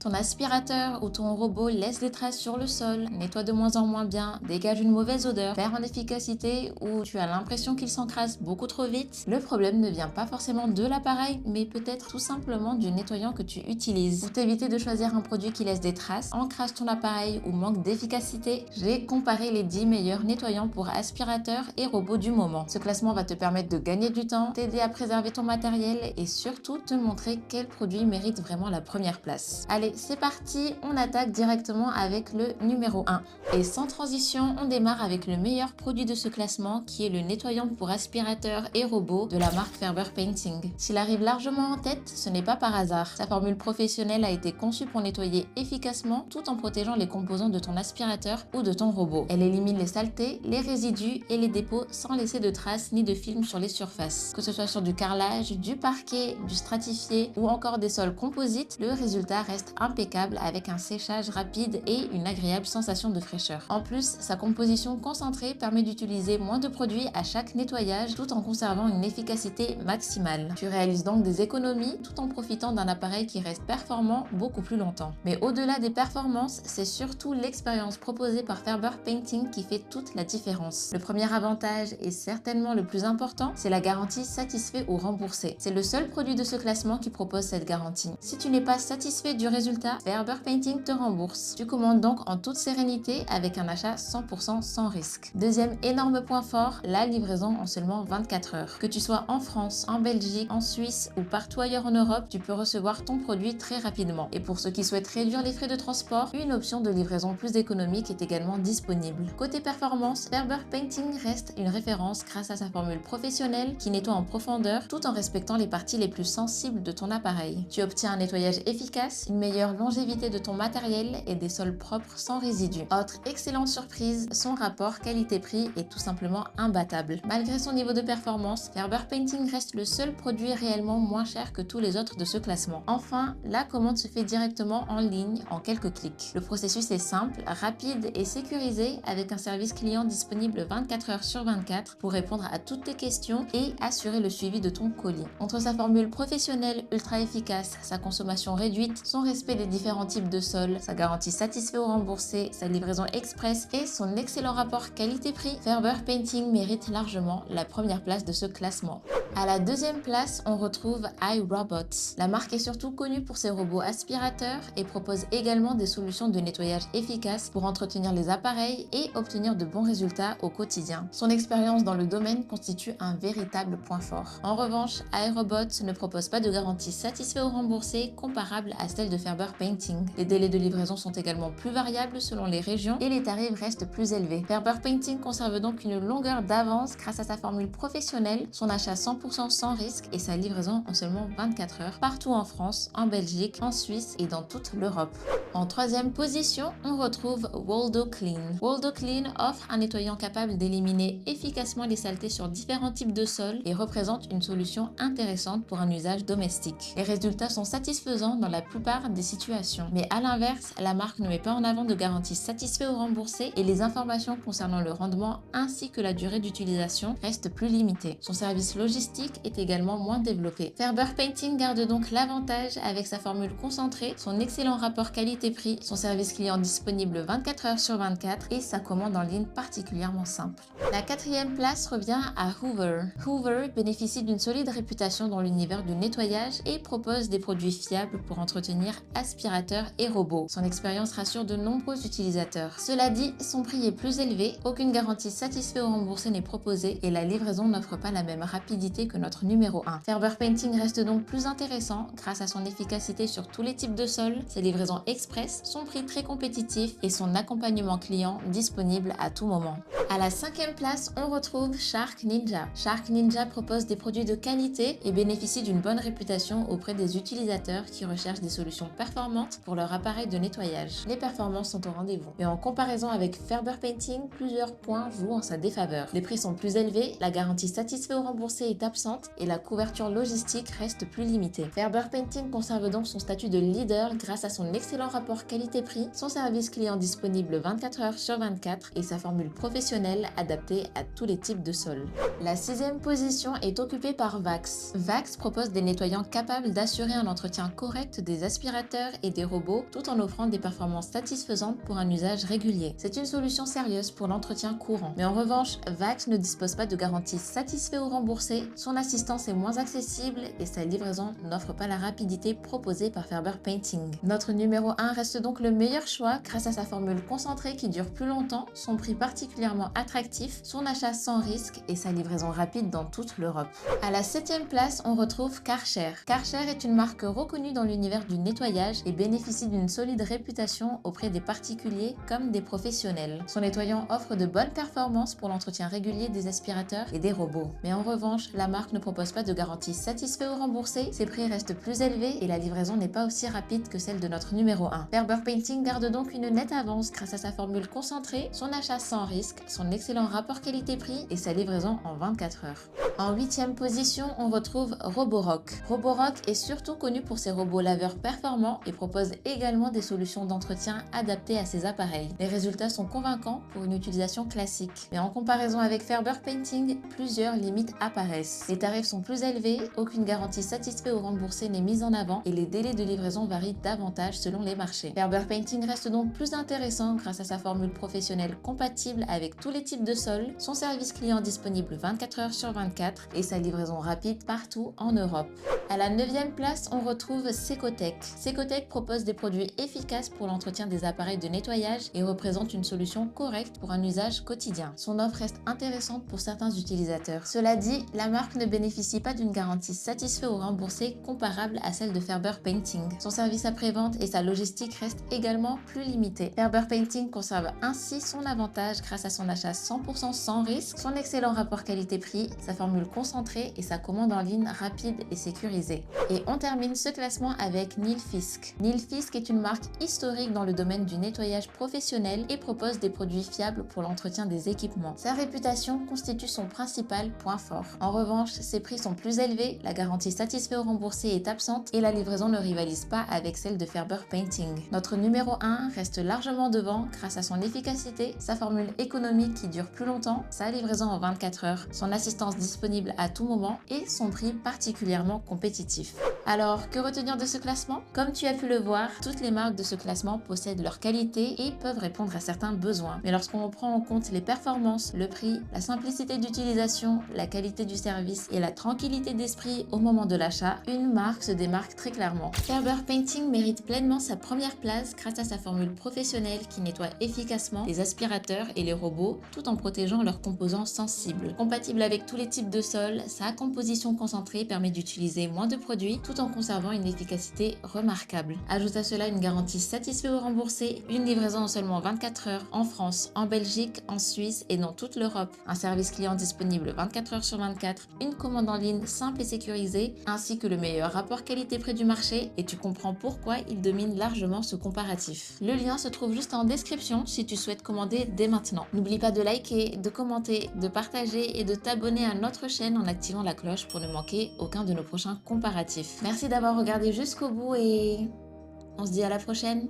Ton aspirateur ou ton robot laisse des traces sur le sol, nettoie de moins en moins bien, dégage une mauvaise odeur, perd en efficacité ou tu as l'impression qu'il s'encrasse beaucoup trop vite. Le problème ne vient pas forcément de l'appareil, mais peut-être tout simplement du nettoyant que tu utilises. Pour t'éviter de choisir un produit qui laisse des traces, encrasse ton appareil ou manque d'efficacité, j'ai comparé les 10 meilleurs nettoyants pour aspirateurs et robots du moment. Ce classement va te permettre de gagner du temps, t'aider à préserver ton matériel et surtout te montrer quel produit mérite vraiment la première place. Allez, c'est parti, on attaque directement avec le numéro 1. Et sans transition, on démarre avec le meilleur produit de ce classement qui est le nettoyant pour aspirateur et robot de la marque Ferber Painting. S'il arrive largement en tête, ce n'est pas par hasard. Sa formule professionnelle a été conçue pour nettoyer efficacement tout en protégeant les composants de ton aspirateur ou de ton robot. Elle élimine les saletés, les résidus et les dépôts sans laisser de traces ni de film sur les surfaces. Que ce soit sur du carrelage, du parquet, du stratifié ou encore des sols composites, le résultat reste impeccable avec un séchage rapide et une agréable sensation de fraîcheur. En plus, sa composition concentrée permet d'utiliser moins de produits à chaque nettoyage tout en conservant une efficacité maximale. Tu réalises donc des économies tout en profitant d'un appareil qui reste performant beaucoup plus longtemps. Mais au-delà des performances, c'est surtout l'expérience proposée par Ferber Painting qui fait toute la différence. Le premier avantage et certainement le plus important, c'est la garantie satisfait ou remboursé. C'est le seul produit de ce classement qui propose cette garantie. Si tu n'es pas satisfait du résultat, Ferber Painting te rembourse. Tu commandes donc en toute sérénité avec un achat 100% sans risque. Deuxième énorme point fort, la livraison en seulement 24 heures. Que tu sois en France, en Belgique, en Suisse ou partout ailleurs en Europe, tu peux recevoir ton produit très rapidement. Et pour ceux qui souhaitent réduire les frais de transport, une option de livraison plus économique est également disponible. Côté performance, Ferber Painting reste une référence grâce à sa formule professionnelle qui nettoie en profondeur tout en respectant les parties les plus sensibles de ton appareil. Tu obtiens un nettoyage efficace, une meilleure longévité de ton matériel et des sols propres sans résidus. Autre excellente surprise, son rapport qualité-prix est tout simplement imbattable. Malgré son niveau de performance, Ferber Painting reste le seul produit réellement moins cher que tous les autres de ce classement. Enfin, la commande se fait directement en ligne en quelques clics. Le processus est simple, rapide et sécurisé avec un service client disponible 24 heures sur 24 pour répondre à toutes tes questions et assurer le suivi de ton colis. Entre sa formule professionnelle ultra efficace, sa consommation réduite, son respect des différents types de sols, sa garantie satisfait ou remboursée, sa livraison express et son excellent rapport qualité-prix, Ferber Painting mérite largement la première place de ce classement. À la deuxième place, on retrouve iRobot. La marque est surtout connue pour ses robots aspirateurs et propose également des solutions de nettoyage efficaces pour entretenir les appareils et obtenir de bons résultats au quotidien. Son expérience dans le domaine constitue un véritable point fort. En revanche, iRobot ne propose pas de garantie satisfait ou remboursée comparable à celle de Ferber Painting. Les délais de livraison sont également plus variables selon les régions et les tarifs restent plus élevés. Ferber Painting conserve donc une longueur d'avance grâce à sa formule professionnelle, son achat 100% sans risque et sa livraison en seulement 24 heures partout en France, en Belgique, en Suisse et dans toute l'Europe. En troisième position, on retrouve Waldo Clean. Waldo Clean offre un nettoyant capable d'éliminer efficacement les saletés sur différents types de sols et représente une solution intéressante pour un usage domestique. Les résultats sont satisfaisants dans la plupart des situations. Mais à l'inverse, la marque ne met pas en avant de garantie satisfait ou remboursée et les informations concernant le rendement ainsi que la durée d'utilisation restent plus limitées. Son service logistique est également moins développé. Ferber Painting garde donc l'avantage avec sa formule concentrée, son excellent rapport qualité-prix, son service client disponible 24 heures sur 24 et sa commande en ligne particulièrement simple. La quatrième place revient à Hoover. Hoover bénéficie d'une solide réputation dans l'univers du nettoyage et propose des produits fiables pour entretenir aspirateurs et robots. Son expérience rassure de nombreux utilisateurs. Cela dit, son prix est plus élevé, aucune garantie satisfait ou remboursée n'est proposée et la livraison n'offre pas la même rapidité que notre numéro 1. Ferber Painting reste donc plus intéressant grâce à son efficacité sur tous les types de sols, ses livraisons express, son prix très compétitif et son accompagnement client disponible à tout moment. À la cinquième place, on retrouve Shark Ninja. Shark Ninja propose des produits de qualité et bénéficie d'une bonne réputation auprès des utilisateurs qui recherchent des solutions performantes pour leur appareil de nettoyage. Les performances sont au rendez-vous. Mais en comparaison avec Ferber Painting, plusieurs points jouent en sa défaveur. Les prix sont plus élevés, la garantie satisfait ou remboursée est absente et la couverture logistique reste plus limitée. Ferber Painting conserve donc son statut de leader grâce à son excellent rapport rapport qualité-prix, son service client disponible 24 heures sur 24 et sa formule professionnelle adaptée à tous les types de sols. La 6e position est occupée par Vax. Vax propose des nettoyants capables d'assurer un entretien correct des aspirateurs et des robots tout en offrant des performances satisfaisantes pour un usage régulier. C'est une solution sérieuse pour l'entretien courant. Mais en revanche, Vax ne dispose pas de garantie satisfait ou remboursée, son assistance est moins accessible et sa livraison n'offre pas la rapidité proposée par Ferber Painting. Notre numéro 1 reste donc le meilleur choix grâce à sa formule concentrée qui dure plus longtemps, son prix particulièrement attractif, son achat sans risque et sa livraison rapide dans toute l'Europe. À la 7e place, on retrouve Karcher. Karcher est une marque reconnue dans l'univers du nettoyage et bénéficie d'une solide réputation auprès des particuliers comme des professionnels. Son nettoyant offre de bonnes performances pour l'entretien régulier des aspirateurs et des robots. Mais en revanche, la marque ne propose pas de garantie satisfait ou remboursée, ses prix restent plus élevés et la livraison n'est pas aussi rapide que celle de notre numéro 1. Ferber Painting garde donc une nette avance grâce à sa formule concentrée, son achat sans risque, son excellent rapport qualité-prix et sa livraison en 24 heures. En 8e position, on retrouve Roborock. Roborock est surtout connu pour ses robots laveurs performants et propose également des solutions d'entretien adaptées à ses appareils. Les résultats sont convaincants pour une utilisation classique. Mais en comparaison avec Ferber Painting, plusieurs limites apparaissent. Les tarifs sont plus élevés, aucune garantie satisfait ou remboursée n'est mise en avant et les délais de livraison varient davantage selon les marchés. Ferber Painting reste donc plus intéressant grâce à sa formule professionnelle compatible avec tous les types de sols, son service client disponible 24 heures sur 24 et sa livraison rapide partout en Europe. À la 9e place, on retrouve Secotech. Secotech propose des produits efficaces pour l'entretien des appareils de nettoyage et représente une solution correcte pour un usage quotidien. Son offre reste intéressante pour certains utilisateurs. Cela dit, la marque ne bénéficie pas d'une garantie satisfait ou remboursée comparable à celle de Ferber Painting. Son service après-vente et sa logistique restent également plus limités. Ferber Painting conserve ainsi son avantage grâce à son achat 100% sans risque, son excellent rapport qualité-prix, sa formule concentrée et sa commande en ligne rapide et sécurisée. Et on termine ce classement avec Nilfisk. Nilfisk est une marque historique dans le domaine du nettoyage professionnel et propose des produits fiables pour l'entretien des équipements. Sa réputation constitue son principal point fort. En revanche, ses prix sont plus élevés, la garantie satisfait ou remboursée est absente et la livraison ne rivalise pas avec celle de Ferber Painting. Notre numéro 1 reste largement devant grâce à son efficacité, sa formule économique qui dure plus longtemps, sa livraison en 24 heures, son assistance disponible à tout moment et son prix particulièrement compétitif. Alors, que retenir de ce classement? Comme tu as pu le voir, toutes les marques de ce classement possèdent leur qualité et peuvent répondre à certains besoins. Mais lorsqu'on prend en compte les performances, le prix, la simplicité d'utilisation, la qualité du service et la tranquillité d'esprit au moment de l'achat, une marque se démarque très clairement. Ferber Painting mérite pleinement sa première place grâce à sa formule professionnelle qui nettoie efficacement les aspirateurs et les robots tout en protégeant leurs composants sensibles. Compatible avec tous les types de sols, sa composition concentrée permet d'utiliser moins de produits tout en conservant une efficacité remarquable. Ajoute à cela une garantie satisfait ou remboursée, une livraison en seulement 24 heures en France, en Belgique, en Suisse et dans toute l'Europe, un service client disponible 24 heures sur 24, une commande en ligne simple et sécurisée, ainsi que le meilleur rapport qualité-prix du marché et tu comprends pourquoi il domine largement ce comparatif. Le lien se trouve juste en description si tu souhaites commander dès maintenant. N'oublie pas de liker, de commenter, de partager et de t'abonner à notre chaîne en activant la cloche pour ne manquer aucun de nos prochains comparatifs. Merci d'avoir regardé jusqu'au bout et on se dit à la prochaine.